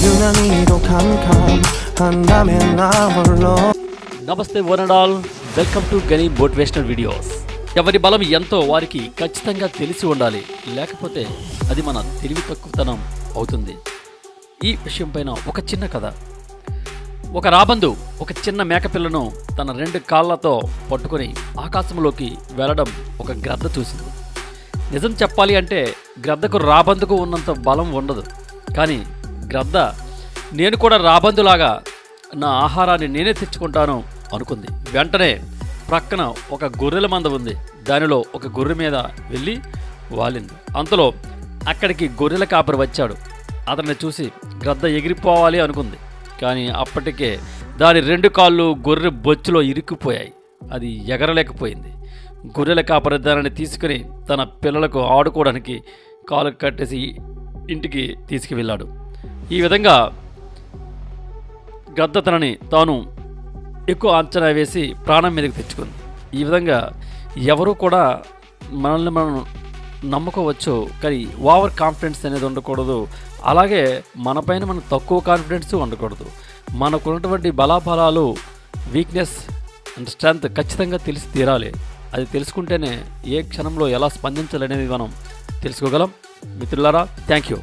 유난히도 캄캄한다면 나 홀로. నమస్తే one and all, welcome to గనీ motivational videos. ఎవరి బలం ఎంతో వారికి ఖచ్చితంగా తెలిసి ఉండాలి, లేకపోతే అది మన తెలివి తక్కువతనం అవుతుంది. ఈ విషయం పైన ఒక చిన్న కథ. ఒక రాబందు ఒక చిన్న మేకపిల్లను తన 2 కాళ్ళతో పట్టుకొని ఆకాశంలోకి వెళ్ళడం ఒక గ్రద్ద చూసింది. నిజం చెప్పాలి అంటే గ్రద్దకు రాబందుకు ఉన్నంత బలం ఉండదు. కానీ గ్రద్ద నేను కూడా రాబందులాగా నా ఆహారాన్ని నేనే తెచ్చుకుంటాను అనుకుంది. వెంటనే ప్రక్కన ఒక గొర్రెల మంద ఉంది, దానిలో ఒక గొర్రె మీద వెళ్ళి వాలింది. అంతలో అక్కడికి గొర్రెల కాపరి వచ్చాడు. అతన్ని చూసి గ్రద్ద ఎగిరిపోవాలి అనుకుంది. కానీ అప్పటికే దాని 2 కాళ్ళు గొర్రె బొచ్చులో ఇరుక్కుపోయాయి. అది ఎగరలేకపోయింది. గొర్రెల కాపరి దానిని తీసుకుని తన పిల్లలకు ఆడుకోవడానికి కాలు కట్టేసి ఇంటికి తీసుకువెళ్ళాడు. ఈ విధంగా గ్రద్ద తనని తాను ఎక్కువ అంచనా వేసి ప్రాణం మీదకి తెచ్చుకుంది. ఈ విధంగా ఎవరు కూడా మనల్ని మనం నమ్ముకోవచ్చు, కానీ ఓవర్ కాన్ఫిడెన్స్ అనేది ఉండకూడదు. అలాగే మనపైన మనం తక్కువ కాన్ఫిడెన్స్ ఉండకూడదు. మనకున్నటువంటి బలాబలాలు, వీక్నెస్ అండ్ స్ట్రెంగ్త్ ఖచ్చితంగా తెలిసి తీరాలి. అది తెలుసుకుంటేనే ఏ క్షణంలో ఎలా స్పందించాలనేది మనం తెలుసుకోగలం. మిత్రులారా, థ్యాంక్ యూ.